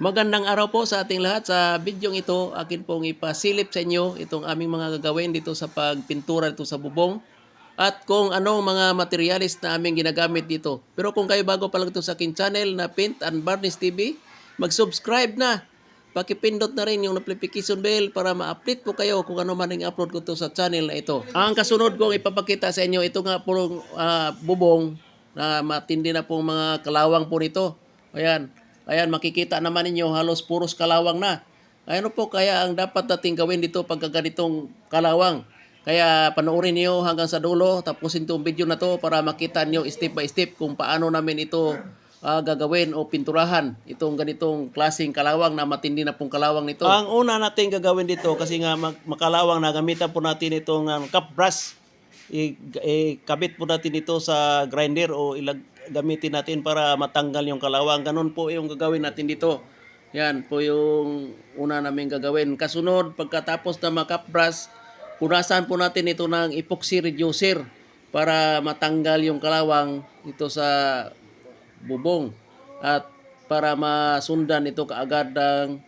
Magandang araw po sa ating lahat. Sa bidyong ito, akin pong ipasilip sa inyo itong aming mga gagawin dito sa pagpintura dito sa bubong at kung anong mga materialis na aming ginagamit dito. Pero kung kayo bago pa lang ito sa aking channel na Paint and Varnish TV, mag-subscribe na. Pakipindot na rin yung notification bell para ma-update po kayo kung ano man ang upload ko to sa channel na ito. Ang kasunod kong ipapakita sa inyo, ito nga pong bubong na matindi na pong mga kalawang po nito. Ayan. Ayan, makikita naman ninyo halos puros kalawang na. Ano po kaya ang dapat nating gawin dito pagka ganitong kalawang? Kaya panoorin niyo hanggang sa dulo, tapusin itong video na to para makita niyo step by step kung paano namin ito gagawin o pinturahan itong ganitong klaseng kalawang na matindi na pong kalawang nito. Ang una natin gagawin dito kasi nga makalawang na gamitan po natin itong cup brush. Ikabit po natin ito sa grinder o gamitin natin para matanggal yung kalawang. Ganun po yung gagawin natin dito. Yan po yung una namin gagawin. Kasunod, pagkatapos na ma-cup brush, punasan po natin ito ng epoxy reducer para matanggal yung kalawang ito sa bubong at para masundan ito kaagad ng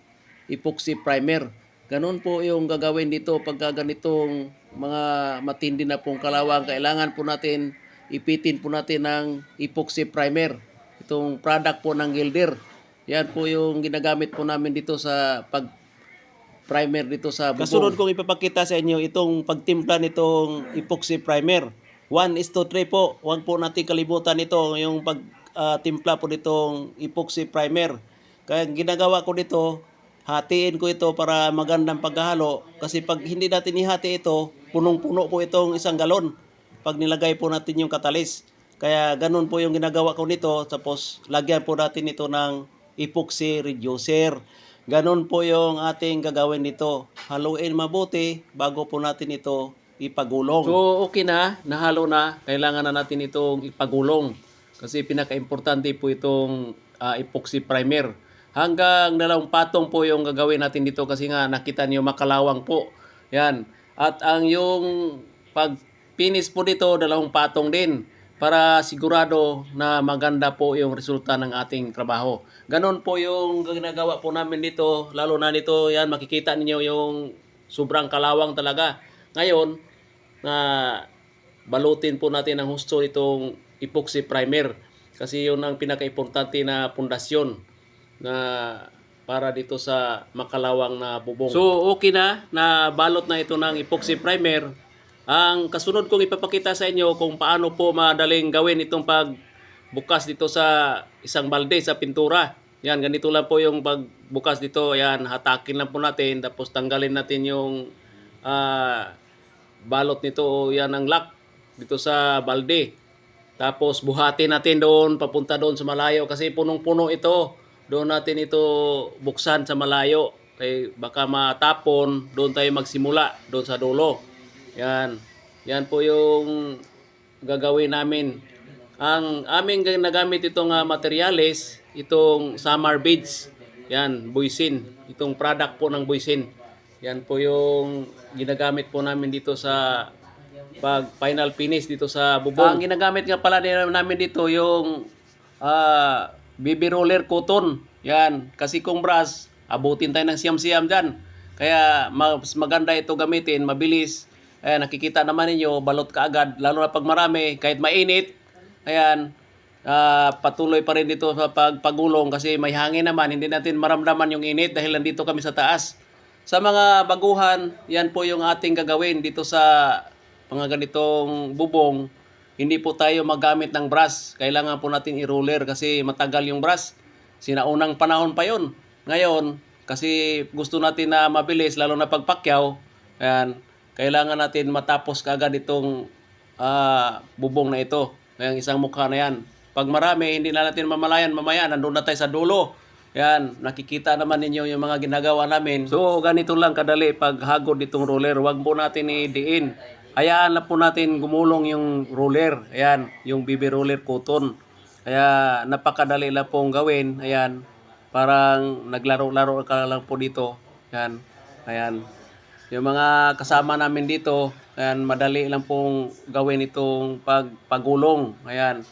epoxy primer. Ganun po yung gagawin dito pagka ganitong mga matindi na pong kalawang. Kailangan po natin ipitin po natin ng epoxy primer. Itong product po ng Gilder. Yan po yung ginagamit po namin dito sa pag-primer dito sa bubong. Kasunod kong ipapakita sa inyo itong pagtimpla nitong epoxy primer. 1:3 po. Huwag po natin kalimutan ito yung pagtimpla po nitong epoxy primer. Kaya ginagawa ko dito, hatiin ko ito para magandang paghahalo. Kasi pag hindi natin ihati ito, punong-puno po itong 1 galon pag nilagay po natin yung katalis. Kaya ganun po yung ginagawa ko nito. Tapos lagyan po natin ito ng epoxy reducer. Ganun po yung ating gagawin nito. Haluin mabuti bago po natin ito ipagulong. So okay na, nahalo na. Kailangan na natin itong ipagulong. Kasi pinaka-importante po itong epoxy primer. Hanggang 2 patong po yung gagawin natin dito kasi nga nakita niyo makalawang po. Yan. At ang yung pag-finish po dito 2 patong din para sigurado na maganda po yung resulta ng ating trabaho. Ganon po yung ginagawa po namin dito. Lalo na dito, yan, makikita niyo yung sobrang kalawang talaga. Ngayon, na balutin po natin ng husto itong epoxy primer. Kasi yun ang pinaka-importante na pundasyon na para dito sa makalawang na bubong. So okay na balot na ito ng epoxy primer. Ang kasunod kong ipapakita sa inyo kung paano po madaling gawin itong pagbukas dito sa isang balde sa pintura. Yan, ganito lang po yung pagbukas dito. Yan, hatakin lang po natin tapos tanggalin natin yung balot nito o yan ang lock dito sa balde. Tapos buhatin natin doon, papunta doon sa malayo kasi punong-puno ito. Doon natin ito buksan sa malayo. Kaya baka matapon, doon tayo magsimula, doon sa dulo. Yan. Yan po yung gagawin namin. Ang aming nagamit itong materials, itong summer beads. Yan, buisin. Itong product po ng buisin. Yan po yung ginagamit po namin dito sa pag final finish dito sa bubong. Ang ginagamit nga pala namin dito yung BB roller cotton. Yan, kasi kung brush, abutin tayo ng siyam-siyam dyan. Kaya mas maganda ito gamitin, mabilis. Ayan, nakikita naman ninyo, balot ka agad, lalo na pag marami, kahit mainit. Ayan, patuloy pa rin dito sa pagpagulong kasi may hangin naman, hindi natin maramdaman yung init dahil nandito kami sa taas. Sa mga baguhan, yan po yung ating gagawin dito sa mga ganitong bubong. Hindi po tayo magamit ng brush. Kailangan po natin i-roller kasi matagal yung brush. Sinaunang panahon pa yon. Ngayon, kasi gusto natin na mabilis, lalo na pagpakyaw, ayan, kailangan natin matapos kaagad itong bubong na ito. Kaya isang mukha na yan. Pag marami, hindi na natin mamalayan. Mamaya, nandun na tayo sa dulo. Yan, nakikita naman ninyo yung mga ginagawa namin. So, ganito lang kadali pag hagod itong roller. Huwag po natin i-diin. Hayaan na po natin gumulong yung roller. Ayan, yung BB roller cotton. Kaya napakadali lang pong gawin. Ayan, parang naglaro-laro ka lang po dito. Ayan, ayan. Yung mga kasama namin dito, ayan, madali lang pong gawin itong pagulong. Ayan,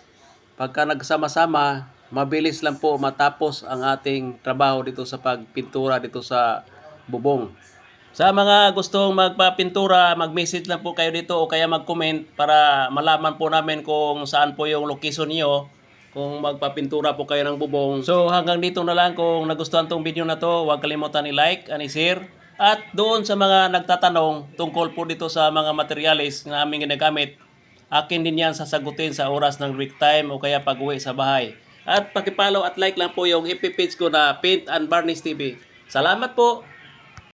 pagka nagsama-sama, mabilis lang po matapos ang ating trabaho dito sa pagpintura dito sa bubong. Sa mga gustong magpapintura, mag-message lang po kayo dito o kaya mag-comment para malaman po namin kung saan po yung location niyo kung magpapintura po kayo ng bubong. So hanggang dito na lang. Kung nagustuhan tong video na to, huwag kalimutan i-like and i-share. At doon sa mga nagtatanong tungkol po dito sa mga materials na aming ginagamit, akin din yan sasagutin sa oras ng break time o kaya pag-uwi sa bahay. At pakipollow at like lang po yung FB page ko na Paint and Varnish TV. Salamat po!